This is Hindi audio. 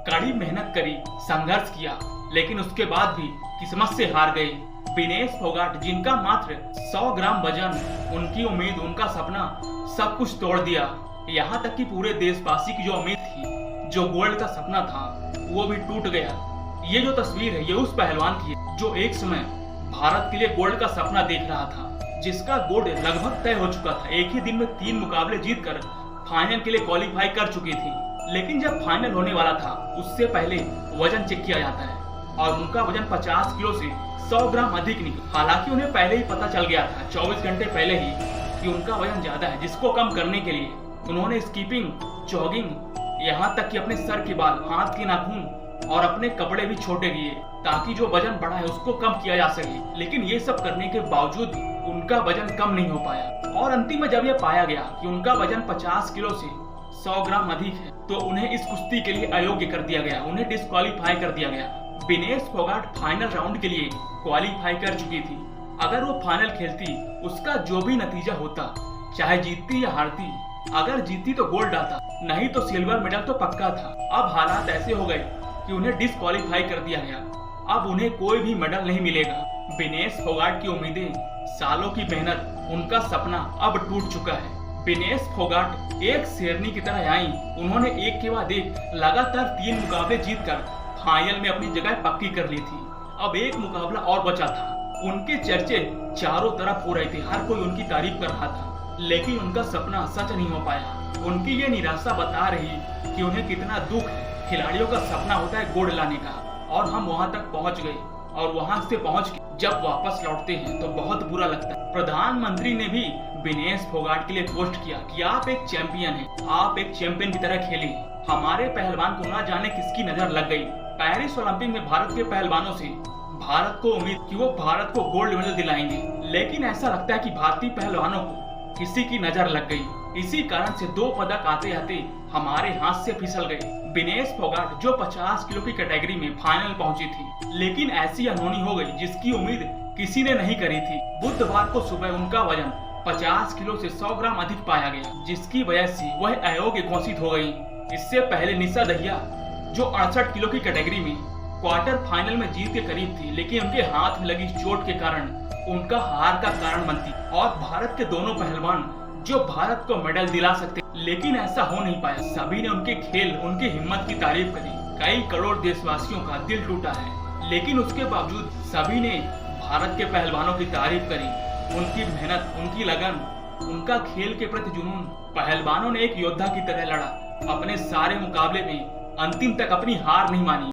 कड़ी मेहनत करी, संघर्ष किया, लेकिन उसके बाद भी किस्मत से हार गए। विनेश फोगाट, जिनका मात्र 100 ग्राम वजन, उनकी उम्मीद, उनका सपना सब कुछ तोड़ दिया। यहाँ तक कि पूरे देशवासी की जो उम्मीद थी, जो गोल्ड का सपना था, वो भी टूट गया। ये जो तस्वीर है, ये उस पहलवान की है जो एक समय भारत के लिए गोल्ड का सपना देख रहा था, जिसका गोल्ड लगभग तय हो चुका था। एक ही दिन में 3 मुकाबले जीतकर फाइनल के लिए क्वालिफाई कर चुकी थी। लेकिन जब फाइनल होने वाला था, उससे पहले वजन चेक किया जाता है और उनका वजन 50 किलो से 100 ग्राम अधिक निकला। हालांकि उन्हें पहले ही पता चल गया था, 24 घंटे पहले ही, कि उनका वजन ज्यादा है, जिसको कम करने के लिए उन्होंने स्कीपिंग, जॉगिंग, यहाँ तक कि अपने सर के बाल, हाथ के नाखून और अपने कपड़े भी छोटे किए, ताकि जो वजन बढ़ा है उसको कम किया जा सके। लेकिन ये सब करने के बावजूद उनका वजन कम नहीं हो पाया और अंतिम में जब यह पाया गया कि उनका वजन 50 किलो से 100 ग्राम अधिक है, तो उन्हें इस कुश्ती के लिए अयोग्य कर दिया गया, उन्हें डिस्क्वालीफाई कर दिया गया। विनेश फोगाट फाइनल राउंड के लिए क्वालिफाई कर चुकी थी। अगर वो फाइनल खेलती, उसका जो भी नतीजा होता, चाहे जीतती या हारती, अगर जीती तो गोल्ड आता, नहीं तो सिल्वर मेडल तो पक्का था। अब हालात ऐसे हो गए कि उन्हें डिस्क्वालीफाई कर दिया गया। अब उन्हें कोई भी मेडल नहीं मिलेगा। विनेश फोगाट की उम्मीदें, सालों की मेहनत, उनका सपना अब टूट चुका है। विनेश फोगाट एक शेरनी की तरह आई। उन्होंने एक के बाद एक लगातार 3 मुकाबले जीतकर फाइनल में अपनी जगह पक्की कर ली थी। अब एक मुकाबला और बचा था। उनके चर्चे चारों तरफ हो रहे थे, हर कोई उनकी तारीफ कर रहा था, लेकिन उनका सपना सच नहीं हो पाया। उनकी ये निराशा बता रही कि उन्हें कितना दुख है। खिलाड़ियों का सपना होता है गोल्ड लाने का, और हम वहां तक पहुंच गए, और वहां से पहुंच के जब वापस लौटते हैं तो बहुत बुरा लगता है। प्रधानमंत्री ने भी विनेश फोगाट के लिए पोस्ट किया कि आप एक चैंपियन हैं, आप एक चैंपियन की तरह खेलें। हमारे पहलवान को ना जाने किसकी नजर लग गई। पेरिस ओलंपिक में भारत के पहलवानों से भारत को उम्मीद कि वो भारत को गोल्ड मेडल दिलाएंगे, लेकिन ऐसा लगता है कि भारतीय पहलवानों को किसी की नजर लग गई। इसी कारण से 2 पदक आते आते हमारे हाथ से फिसल गए। विनेश फोगाट जो 50 किलो की कैटेगरी में फाइनल पहुंची थी, लेकिन ऐसी अनहोनी हो गई जिसकी उम्मीद किसी ने नहीं करी थी। बुधवार को सुबह उनका वजन 50 किलो से 100 ग्राम अधिक पाया गया, जिसकी वजह से वह अयोग्य घोषित हो गई। इससे पहले निशा दहिया, जो 68 किलो की कैटेगरी में क्वार्टर फाइनल में जीत के करीब थी, लेकिन उनके हाथ में लगी चोट के कारण उनका हार का कारण बनती। और भारत के दोनों पहलवान जो भारत को मेडल दिला सकते, लेकिन ऐसा हो नहीं पाया। सभी ने उनके खेल, उनकी हिम्मत की तारीफ करी। कई करोड़ देशवासियों का दिल टूटा है, लेकिन उसके बावजूद सभी ने भारत के पहलवानों की तारीफ करी। उनकी मेहनत, उनकी लगन, उनका खेल के प्रति जुनून। पहलवानों ने एक योद्धा की तरह लड़ा, अपने सारे मुकाबले में अंतिम तक अपनी हार नहीं मानी।